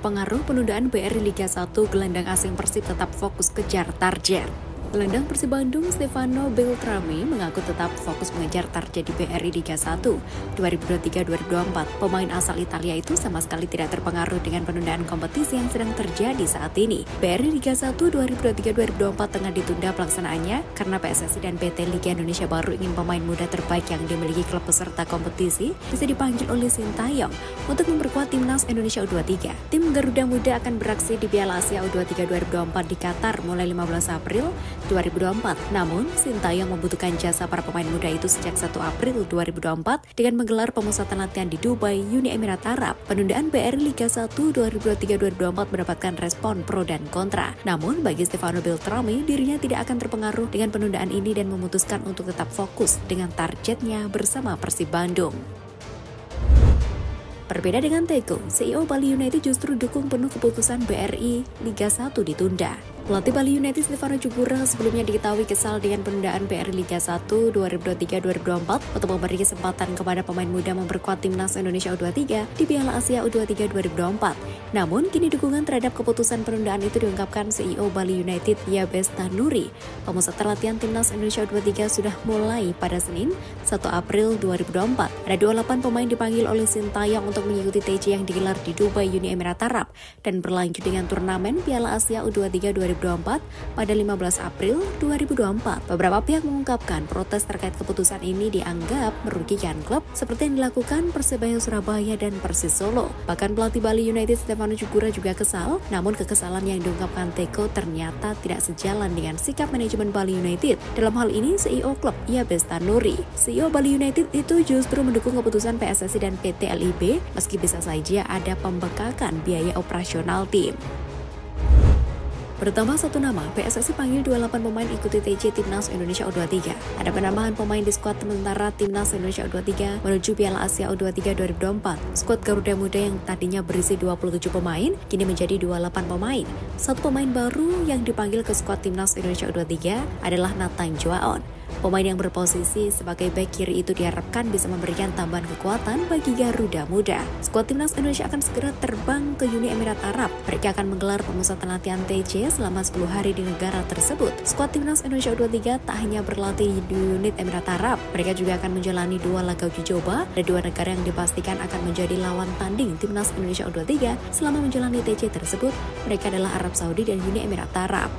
terpengaruh penundaan BRI Liga 1, gelandang asing Persib tetap fokus kejar target. Gelandang Persib Bandung Stefano Beltrame mengaku tetap fokus mengejar target di BRI Liga 1 2023-2024. Pemain asal Italia itu sama sekali tidak terpengaruh dengan penundaan kompetisi yang sedang terjadi saat ini. BRI Liga 1 2023-2024 tengah ditunda pelaksanaannya karena PSSI dan PT Liga Indonesia baru ingin pemain muda terbaik yang dimiliki klub peserta kompetisi bisa dipanggil oleh Sintayong untuk memperkuat timnas Indonesia U23. Tim Garuda Muda akan beraksi di Piala Asia U23 2024 di Qatar mulai 15 April 2024. Namun, Sintayong membutuhkan jasa para pemain muda itu sejak 1 April 2024 dengan menggelar pemusatan latihan di Dubai, Uni Emirat Arab. Penundaan BRI Liga 1 2023-2024 mendapatkan respon pro dan kontra. Namun, bagi Stefano Beltrame, dirinya tidak akan terpengaruh dengan penundaan ini dan memutuskan untuk tetap fokus dengan targetnya bersama Persib Bandung. Berbeda dengan Teko, CEO Bali United justru dukung penuh keputusan BRI Liga 1 ditunda. Pelatih Bali United Stefano Cugura sebelumnya diketahui kesal dengan penundaan BRI Liga 1 2023-2024 untuk memberi kesempatan kepada pemain muda memperkuat timnas Indonesia U23 di Piala Asia U23 2024. Namun, kini dukungan terhadap keputusan penundaan itu diungkapkan CEO Bali United Yabes Tanuri. Pemusatan latihan timnas Indonesia U23 sudah mulai pada Senin 1 April 2024. Ada 28 pemain dipanggil oleh Sintayong untuk mengikuti TC yang digelar di Dubai, Uni Emirat Arab dan berlanjut dengan turnamen Piala Asia U23 2024 pada 15 April 2024. Beberapa pihak mengungkapkan protes terkait keputusan ini dianggap merugikan klub seperti yang dilakukan Persebaya Surabaya dan Persis Solo. Bahkan pelatih Bali United Stefano Cugura juga kesal, namun kekesalan yang diungkapkan Teko ternyata tidak sejalan dengan sikap manajemen Bali United. Dalam hal ini CEO klub Yabes Tanuri. CEO Bali United itu justru mendukung keputusan PSSI dan PT LIB meski bisa saja ada pembengkakan biaya operasional tim. Bertambah satu nama, PSSI panggil 28 pemain ikuti TC Timnas Indonesia U23. Ada penambahan pemain di skuad sementara Timnas Indonesia U23 menuju Piala Asia U23 2024. Skuad Garuda Muda yang tadinya berisi 27 pemain, kini menjadi 28 pemain. Satu pemain baru yang dipanggil ke skuad Timnas Indonesia U23 adalah Nathan Juaon. Pemain yang berposisi sebagai bek kiri itu diharapkan bisa memberikan tambahan kekuatan bagi Garuda Muda. Skuad Timnas Indonesia akan segera terbang ke Uni Emirat Arab. Mereka akan menggelar pemusatan latihan TC selama 10 hari di negara tersebut. Skuad Timnas Indonesia U23 tak hanya berlatih di unit Emirat Arab, mereka juga akan menjalani 2 laga uji coba dari 2 negara yang dipastikan akan menjadi lawan tanding Timnas Indonesia U23 selama menjalani TC tersebut. Mereka adalah Arab Saudi dan Uni Emirat Arab.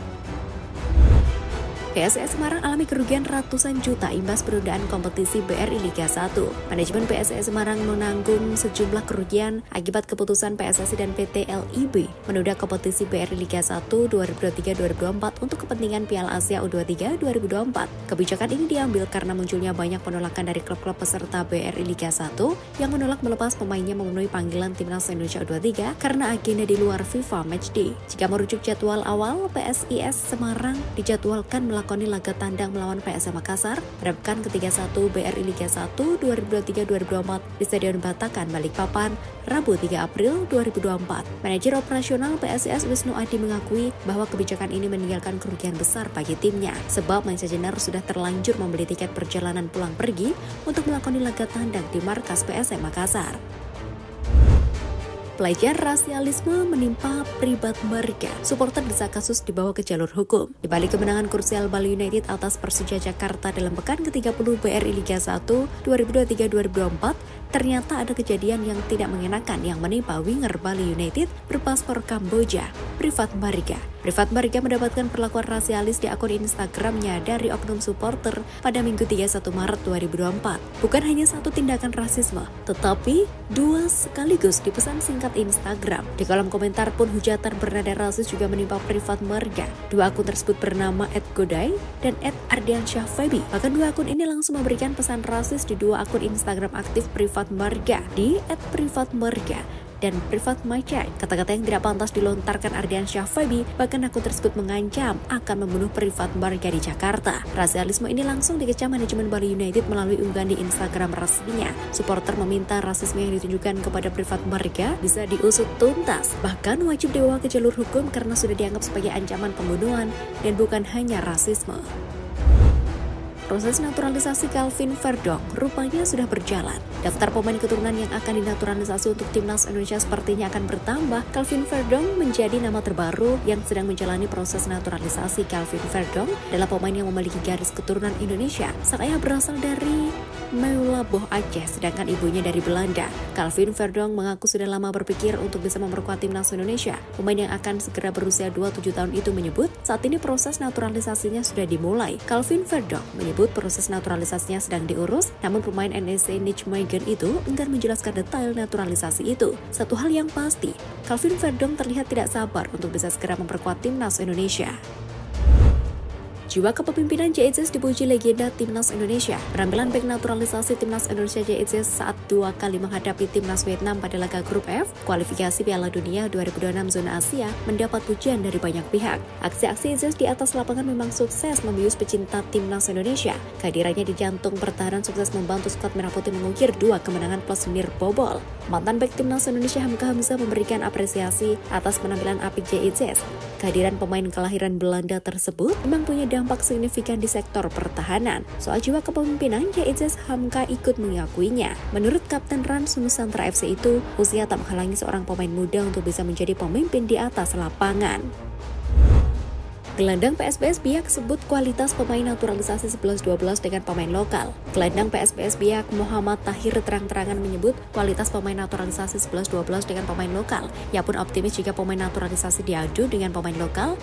PSIS Semarang alami kerugian ratusan juta imbas penundaan kompetisi BRI Liga 1. Manajemen PSIS Semarang menanggung sejumlah kerugian akibat keputusan PSSI dan PT LIB menunda kompetisi BRI Liga 1 2023-2024 untuk kepentingan Piala Asia U23 2024. Kebijakan ini diambil karena munculnya banyak penolakan dari klub-klub peserta BRI Liga 1 yang menolak melepas pemainnya memenuhi panggilan Timnas Indonesia U23 karena agenda di luar FIFA Matchday. Jika merujuk jadwal awal, PSIS Semarang dijadwalkan melakoni laga tandang melawan PSM Makassar pada pekan ke-31 BRI Liga 1 2023-2024 di Stadion Batakan, Balikpapan, Rabu 3 April 2024. Manajer operasional PSIS Wisnu Adi mengakui bahwa kebijakan ini meninggalkan kerugian besar bagi timnya, sebab manajemen sudah terlanjur membeli tiket perjalanan pulang pergi untuk melakoni laga tandang di markas PSM Makassar. Pelajar rasialisme menimpa Privat Marga. Supporter desak kasus dibawa ke jalur hukum. Di balik kemenangan krusial Bali United atas Persija Jakarta dalam pekan ke-30 BRI Liga 1 2023-2024, ternyata ada kejadian yang tidak mengenakan yang menimpa winger Bali United berpaspor Kamboja, Privat Marga. Privat Marga mendapatkan perlakuan rasialis di akun Instagramnya dari oknum supporter pada Minggu 31 Maret 2024. Bukan hanya satu tindakan rasisme, tetapi 2 sekaligus di pesan singkat Instagram. Di kolom komentar pun hujatan bernada rasis juga menimpa Privat Marga. 2 akun tersebut bernama @godai dan @ardiansyahfebi. Bahkan 2 akun ini langsung memberikan pesan rasis di 2 akun Instagram aktif Privat Marga, di @privatmarga dan Privat Mychat. Kata-kata yang tidak pantas dilontarkan Ardiansyahfebi, bahkan akun tersebut mengancam akan membunuh Privat Marga di Jakarta. Rasialisme ini langsung dikecam manajemen Bali United melalui unggahan di Instagram resminya. Supporter meminta rasisme yang ditunjukkan kepada Privat Marga bisa diusut tuntas, bahkan wajib dibawa ke jalur hukum karena sudah dianggap sebagai ancaman pembunuhan dan bukan hanya rasisme. Proses naturalisasi Calvin Verdong rupanya sudah berjalan. Daftar pemain keturunan yang akan dinaturalisasi untuk timnas Indonesia sepertinya akan bertambah. Calvin Verdong menjadi nama terbaru yang sedang menjalani proses naturalisasi. Calvin Verdong adalah pemain yang memiliki garis keturunan Indonesia. Sang ayah berasal dari Meulaboh Aceh, sedangkan ibunya dari Belanda. Calvin Verdong mengaku sudah lama berpikir untuk bisa memperkuat timnas Indonesia. Pemain yang akan segera berusia 27 tahun itu menyebut saat ini proses naturalisasinya sudah dimulai. Calvin Verdong menyebut proses naturalisasinya sedang diurus, namun pemain NEC Nijmegen itu enggan menjelaskan detail naturalisasi itu. Satu hal yang pasti, Calvin Verdong terlihat tidak sabar untuk bisa segera memperkuat timnas Indonesia. Jiwa kepemimpinan JICS dipuji legenda timnas Indonesia. Penampilan bek naturalisasi timnas Indonesia JICS saat 2 kali menghadapi timnas Vietnam pada laga grup F kualifikasi Piala Dunia 2026 zona Asia mendapat pujian dari banyak pihak. Aksi-aksi JICS di atas lapangan memang sukses membius pecinta timnas Indonesia. Kehadirannya di jantung pertahanan sukses membantu skuad Merah Putih mengukir 2 kemenangan plus bobol. Mantan bek timnas Indonesia Hamka Hamzah memberikan apresiasi atas penampilan apik JICS. Kehadiran pemain kelahiran Belanda tersebut memang punya dampak signifikan di sektor pertahanan. Soal jiwa kepemimpinan, JICS Hamka ikut mengakuinya. Menurut Kapten Rans Nusantara FC itu, usia tak menghalangi seorang pemain muda untuk bisa menjadi pemimpin di atas lapangan. Gelandang PSBS Biak sebut kualitas pemain naturalisasi 11-12 dengan pemain lokal. Gelandang PSBS Biak Muhammad Tahir terang-terangan menyebut kualitas pemain naturalisasi 11-12 dengan pemain lokal. Ia pun optimis jika pemain naturalisasi diadu dengan pemain lokal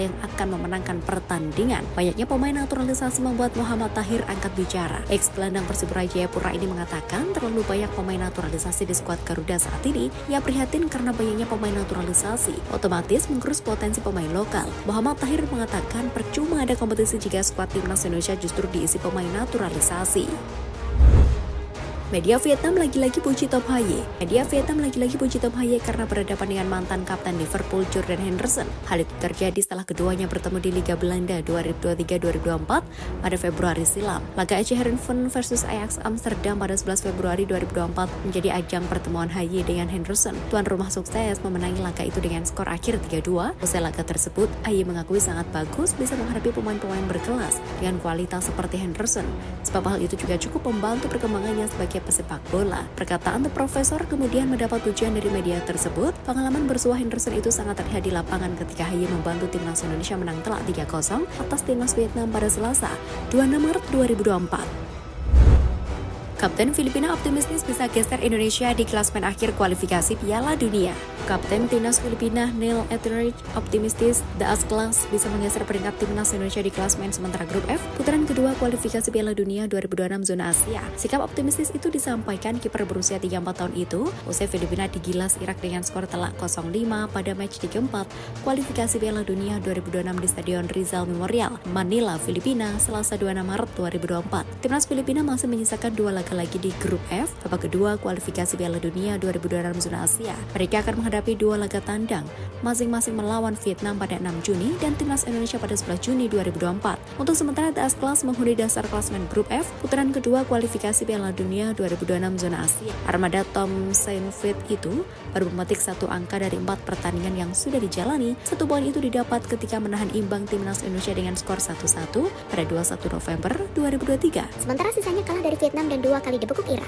yang akan memenangkan pertandingan. Banyaknya pemain naturalisasi membuat Muhammad Tahir angkat bicara. Ex-gelandang Persipura Jayapura ini mengatakan terlalu banyak pemain naturalisasi di skuad Garuda saat ini. Ia prihatin karena banyaknya pemain naturalisasi, otomatis menggerus potensi pemain lokal. Muhammad Tahir mengatakan percuma ada kompetisi jika skuad timnas Indonesia justru diisi pemain naturalisasi. Media Vietnam lagi-lagi puji Tom Haye. Karena berhadapan dengan mantan kapten Liverpool Jordan Henderson. Hal itu terjadi setelah keduanya bertemu di Liga Belanda 2023-2024 pada Februari silam. Laga FC Heerenveen versus Ajax Amsterdam pada 11 Februari 2024 menjadi ajang pertemuan Haye dengan Henderson. Tuan rumah sukses memenangi laga itu dengan skor akhir 3-2. Usai laga tersebut, Haye mengakui sangat bagus bisa menghadapi pemain-pemain berkelas dengan kualitas seperti Henderson. Sebab hal itu juga cukup membantu perkembangannya sebagai pesepak bola. Perkataan The Professor kemudian mendapat pujian dari media tersebut. Pengalaman bersuah Henderson itu sangat terlihat di lapangan ketika Haye membantu timnas Indonesia menang telak 3-0 atas timnas Vietnam pada Selasa, 26 Maret 2024. Kapten Filipina optimistis bisa geser Indonesia di klasemen akhir kualifikasi Piala Dunia. Kapten timnas Filipina Neil Etheridge optimistis The As-Class bisa menggeser peringkat timnas Indonesia di klasemen sementara grup F putaran kedua kualifikasi Piala Dunia 2026 zona Asia. Sikap optimistis itu disampaikan kiper berusia 34 tahun itu usai Filipina digilas Irak dengan skor telak 0-5 pada match di keempat kualifikasi Piala Dunia 2026 di Stadion Rizal Memorial, Manila, Filipina, Selasa 26 Maret 2024. Timnas Filipina masih menyisakan 2 laga lagi di grup F, babak kedua kualifikasi Piala Dunia 2026 zona Asia. Mereka akan menghadapi 2 laga tandang, masing-masing melawan Vietnam pada 6 Juni dan timnas Indonesia pada 11 Juni 2024. Untuk sementara The As-Class menghuni dasar klasemen grup F, putaran kedua kualifikasi Piala Dunia 2026 zona Asia. Armada Tom Saintfiet itu baru memetik 1 angka dari 4 pertandingan yang sudah dijalani. 1 poin itu didapat ketika menahan imbang timnas Indonesia dengan skor 1-1 pada 21 November 2023. Sementara sisanya kalah dari Vietnam dan 2 kali dibekuk Irak.